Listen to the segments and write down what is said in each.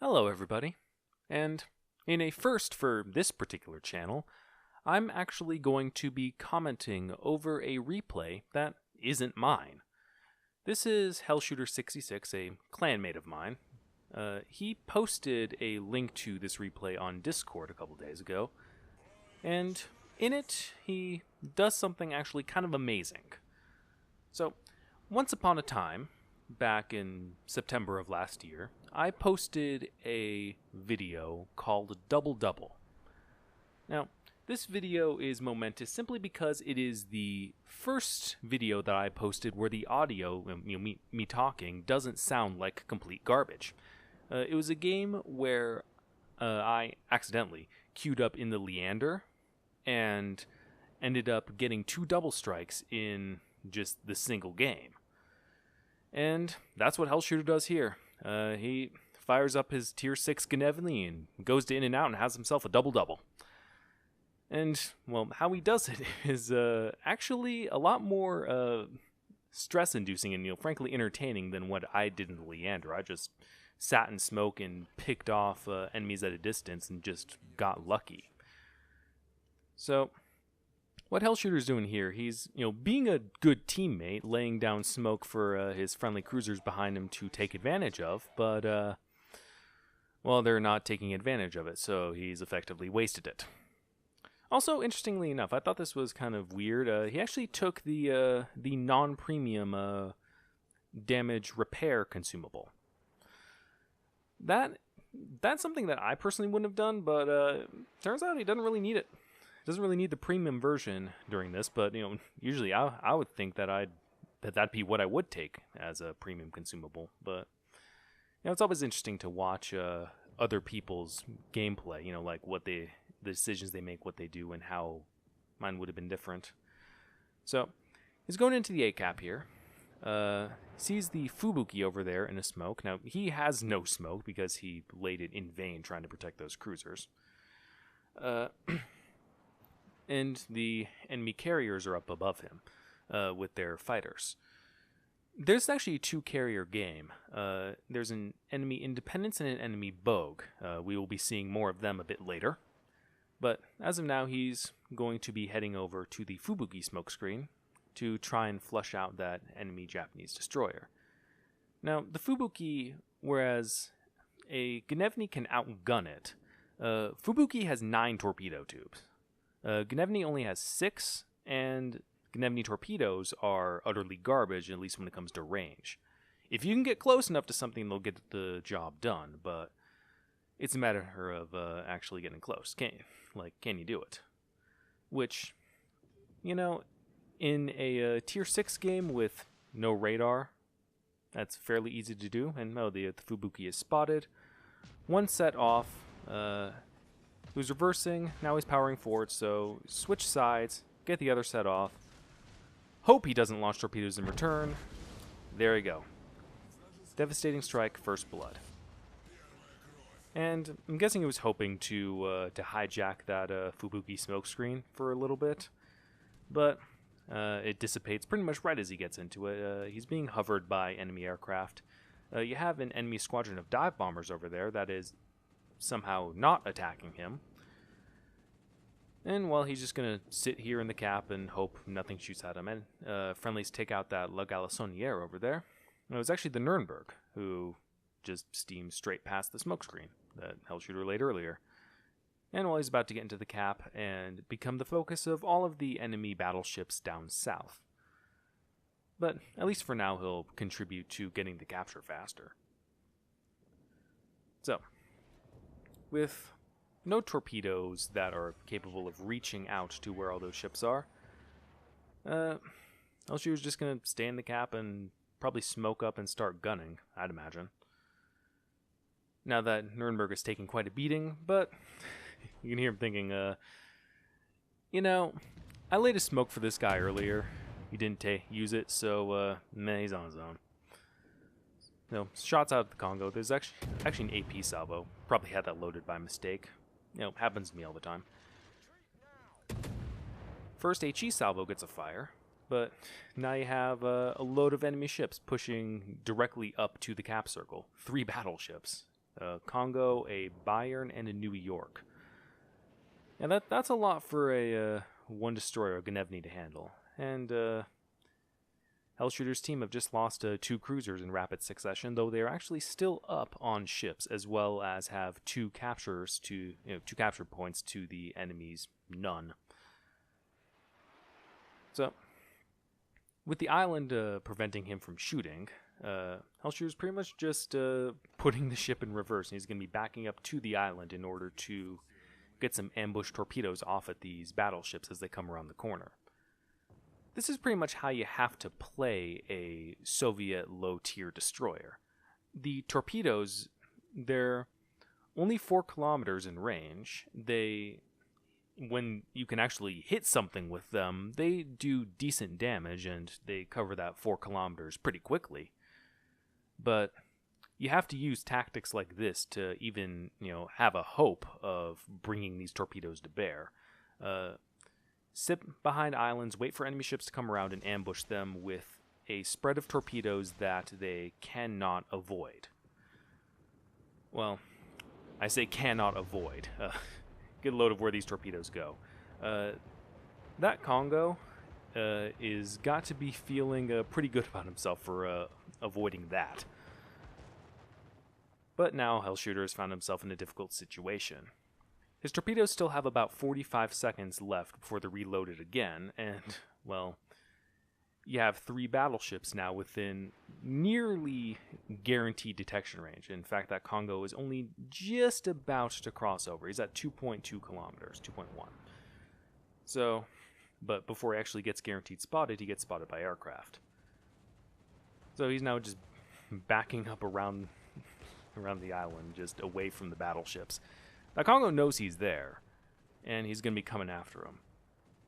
Hello, everybody. And in a first for this particular channel, I'm actually going to be commenting over a replay that isn't mine. This is Hellshooter66, a clanmate of mine. He posted a link to this replay on Discord a couple days ago, and in it, he does something actually kind of amazing. So, once upon a time, back in September of last year, I posted a video called Double Double. Now, this video is momentous simply because it is the first video that I posted where the audio, me talking, doesn't sound like complete garbage. It was a game where I accidentally queued up in the Leander and ended up getting 2 double strikes in just the single game. And that's what Hellshooter does here. He fires up his tier 6 Gnevny and goes to in and out and has himself a double-double. And, well, how he does it is actually a lot more stress-inducing and, frankly entertaining than what I did in the Leander. I just sat in smoke and picked off enemies at a distance and just got lucky. So, what Hellshooter's doing here, he's, being a good teammate, laying down smoke for his friendly cruisers behind him to take advantage of, but, well, they're not taking advantage of it, so he's effectively wasted it. Also, interestingly enough, I thought this was kind of weird. He actually took the non-premium damage repair consumable. That's something that I personally wouldn't have done, but turns out he doesn't really need it. Doesn't really need the premium version during this, but usually I would think that that'd be what I would take as a premium consumable. But it's always interesting to watch other people's gameplay. Like the decisions they make, what they do, and how mine would have been different. So he's going into the A cap here. Sees the Fubuki over there in a smoke. Now he has no smoke because he laid it in vain trying to protect those cruisers. And the enemy carriers are up above him with their fighters. There's actually a 2-carrier game. There's an enemy Independence and an enemy Bogue. We will be seeing more of them a bit later. But as of now, he's going to be heading over to the Fubuki smokescreen to try and flush out that enemy Japanese destroyer. Now, the Fubuki, whereas a Gnevny can outgun it, Fubuki has 9 torpedo tubes. Gnevny only has 6, and Gnevny torpedoes are utterly garbage, at least when it comes to range. If you can get close enough to something, they'll get the job done, but it's a matter of actually getting close. Can you do it? Which, in a tier 6 game with no radar, that's fairly easy to do, and the Fubuki is spotted. One set off, who's reversing, now he's powering forward, so switch sides, get the other set off, hope he doesn't launch torpedoes in return. There you go. Devastating strike, first blood. And I'm guessing he was hoping to hijack that Fubuki smokescreen for a little bit, but it dissipates pretty much right as he gets into it. He's being hovered by enemy aircraft. You have an enemy squadron of dive bombers over there that is somehow not attacking him. And, he's just going to sit here in the cap and hope nothing shoots at him. And friendlies take out that La Galissoniere over there. And it was actually the Nuremberg who just steamed straight past the smokescreen that Hellshooter laid earlier. And he's about to get into the cap and become the focus of all of the enemy battleships down south. But at least for now, he'll contribute to getting the capture faster. So, with no torpedoes that are capable of reaching out to where all those ships are, Hellshooter's just going to stay in the cap and probably smoke up and start gunning, I'd imagine. Now that Nuremberg is taking quite a beating, but you can hear him thinking, I laid a smoke for this guy earlier. He didn't use it, so he's on his own. Shots out of the Congo. There's actually an AP salvo. Probably had that loaded by mistake. Happens to me all the time. First HE salvo gets a fire, but now you have a load of enemy ships pushing directly up to the cap circle. 3 battleships. a Congo, a Bayern, and a New York. And that's a lot for a one destroyer, Gnevny, to handle. And Hellshooter's team have just lost 2 cruisers in rapid succession, though they are actually still up on ships, as well as have 2 capture points to the enemy's none. So, with the island preventing him from shooting, Hellshooter's pretty much just putting the ship in reverse, and he's going to be backing up to the island in order to get some ambush torpedoes off at these battleships as they come around the corner. This is pretty much how you have to play a Soviet low-tier destroyer. The torpedoes, they're only 4 kilometers in range. When you can actually hit something with them, they do decent damage, and they cover that 4 kilometers pretty quickly. But you have to use tactics like this to even, have a hope of bringing these torpedoes to bear. Sit behind islands, wait for enemy ships to come around and ambush them with a spread of torpedoes that they cannot avoid. Well, I say cannot avoid. Get a load of where these torpedoes go. That Congo is got to be feeling pretty good about himself for avoiding that. But now Hellshooter has found himself in a difficult situation. His torpedoes still have about 45 seconds left before they're reloaded again, and, well, you have 3 battleships now within nearly guaranteed detection range. In fact, that Congo is only just about to cross over. He's at 2.2 kilometers, 2.1. So, but before he actually gets guaranteed spotted, he gets spotted by aircraft. So he's now just backing up around the island, just away from the battleships. Now, Congo knows he's there, and he's going to be coming after him.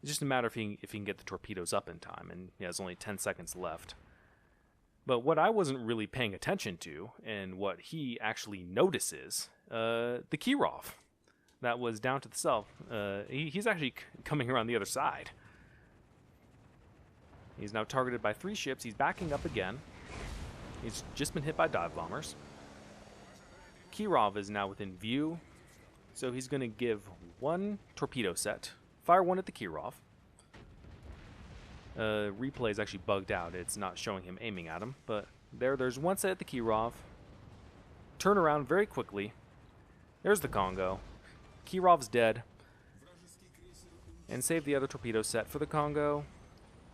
It's just a matter if he can get the torpedoes up in time, and he has only 10 seconds left. But what I wasn't really paying attention to, and what he actually notices, the Kirov that was down to the south, he's actually coming around the other side. He's now targeted by 3 ships. He's backing up again. He's just been hit by dive bombers. Kirov is now within view. So he's going to give 1 torpedo set, fire 1 at the Kirov. Replay is actually bugged out. It's not showing him aiming at him. But there's 1 set at the Kirov. Turn around very quickly. There's the Congo. Kirov's dead. And save the other torpedo set for the Congo.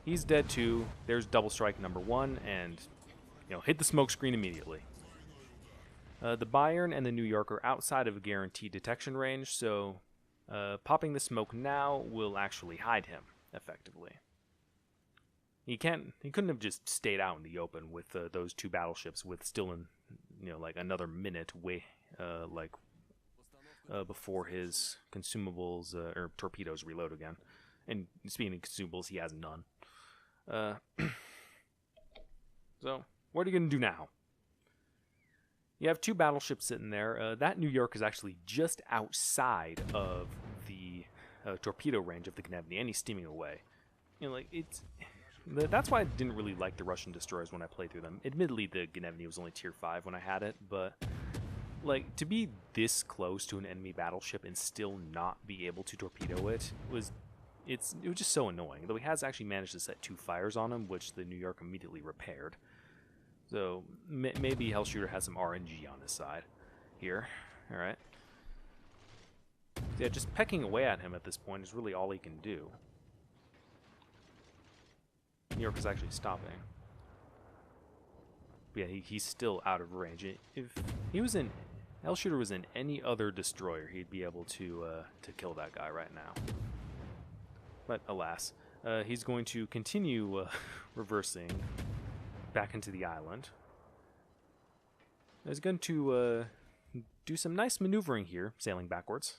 He's dead too. There's double strike number 1, and hit the smoke screen immediately. The Bayern and the New York are outside of a guaranteed detection range, so popping the smoke now will actually hide him effectively. He couldn't have just stayed out in the open with those 2 battleships with still like another minute before his consumables or torpedoes reload again. And speaking of consumables, he has none. So what are you going to do now? You have 2 battleships sitting there. That New York is actually just outside of the torpedo range of the Gnevny, and he's steaming away. That's why I didn't really like the Russian destroyers when I played through them. Admittedly, the Gnevny was only tier 5 when I had it, but to be this close to an enemy battleship and still not be able to torpedo it was just so annoying. Though he has actually managed to set 2 fires on him, which the New York immediately repaired. So maybe Hellshooter has some RNG on his side here. All right. Yeah, just pecking away at him at this point is really all he can do. New York is actually stopping. But yeah, he's still out of range. If Hellshooter was in any other destroyer, he'd be able to kill that guy right now. But alas, he's going to continue reversing back into the island. He's going to do some nice maneuvering here, sailing backwards.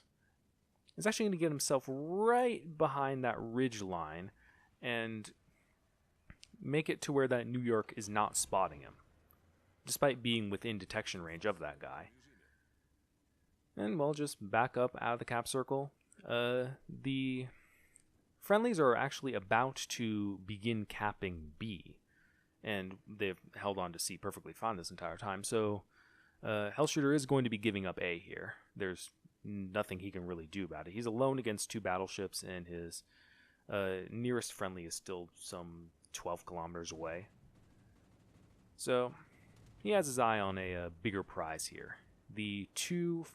He's actually going to get himself right behind that ridge line and make it to where that New York is not spotting him, despite being within detection range of that guy. And we'll just back up out of the cap circle. The friendlies are actually about to begin capping B, and they've held on to C perfectly fine this entire time. So Hellshooter is going to be giving up A here. There's nothing he can really do about it. He's alone against 2 battleships, and his nearest friendly is still some 12 kilometers away. So he has his eye on a bigger prize here. The 2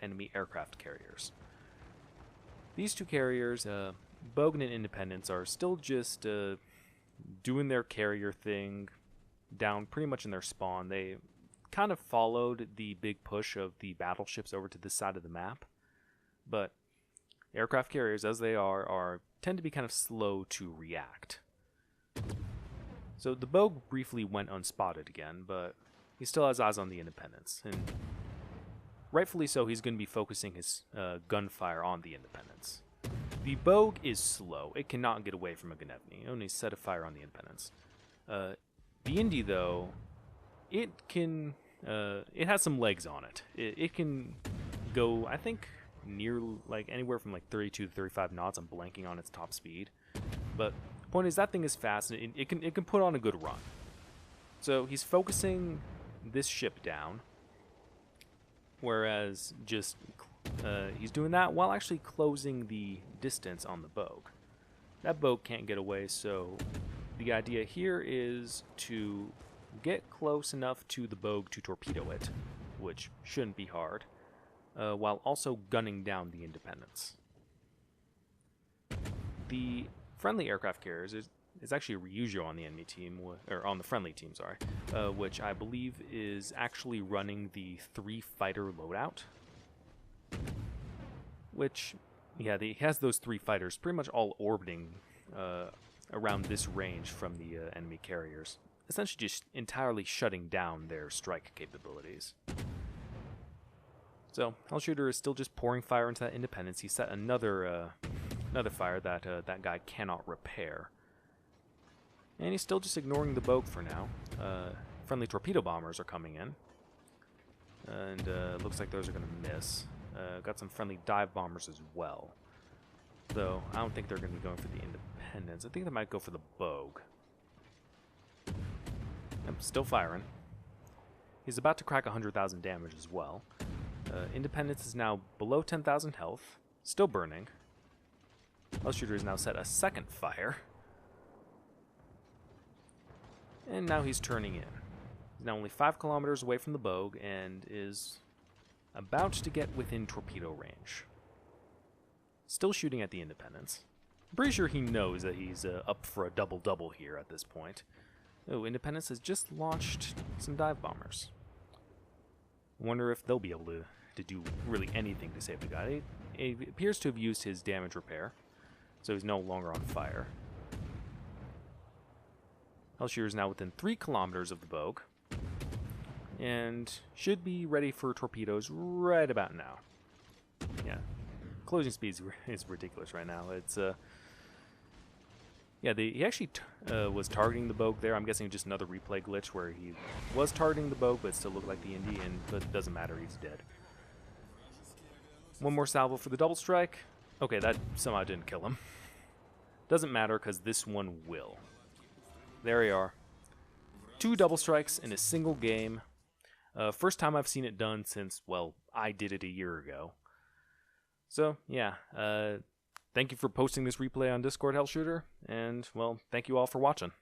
enemy aircraft carriers. These 2 carriers, Bogan and Independence, are still just doing their carrier thing down pretty much in their spawn. They kind of followed the big push of the battleships over to this side of the map, but aircraft carriers, as they are tend to be kind of slow to react. So the Bogue briefly went unspotted again, but he still has eyes on the Independence, and rightfully so. He's going to be focusing his gunfire on the Independence. The Bogue is slow. It cannot get away from a Gnevny. It only set a fire on the Independence. The Indy, though, it can. It has some legs on it. It can go, I think, near like anywhere from like 32 to 35 knots. I'm blanking on its top speed, but the point is that thing is fast, and it can put on a good run. So he's focusing this ship down, whereas just he's doing that while actually closing the distance on the Bogue. That Bogue can't get away, so the idea here is to get close enough to the Bogue to torpedo it, which shouldn't be hard, while also gunning down the Independence. The friendly aircraft carriers is actually a Ryujo on the enemy team, or on the friendly team, sorry, which I believe is actually running the 3 fighter loadout. Which, yeah, he has those 3 fighters pretty much all orbiting around this range from the enemy carriers, essentially just entirely shutting down their strike capabilities. So Hellshooter is still just pouring fire into that Independence. He set another fire that that guy cannot repair, and he's still just ignoring the Bogue for now. Friendly torpedo bombers are coming in, and looks like those are going to miss. Got some friendly dive bombers as well, though I don't think they're going to be going for the Independence. I think they might go for the Bogue. Yep, still firing. He's about to crack 100,000 damage as well. Independence is now below 10,000 health, still burning. Hellshooter has now set a second fire, and now he's turning in. He's now only 5 kilometers away from the Bogue and is about to get within torpedo range. Still shooting at the Independence. I'm pretty sure he knows that he's up for a double-double here at this point. Oh, Independence has just launched some dive bombers. I wonder if they'll be able to do really anything to save the guy. He appears to have used his damage repair, so he's no longer on fire. Hellshooter is now within 3 kilometers of the Bogue, and should be ready for torpedoes right about now. Yeah, closing speed is ridiculous right now. It's yeah, he actually was targeting the Bogue there. I'm guessing just another replay glitch where he was targeting the Bogue, but it still looked like the Indy, but it doesn't matter, he's dead. One more salvo for the double strike. Okay, that somehow didn't kill him. Doesn't matter, because this one will. There we are. 2 double strikes in a single game. First time I've seen it done since, well, I did it a year ago. So, yeah. Thank you for posting this replay on Discord, Hellshooter. And, well, thank you all for watching.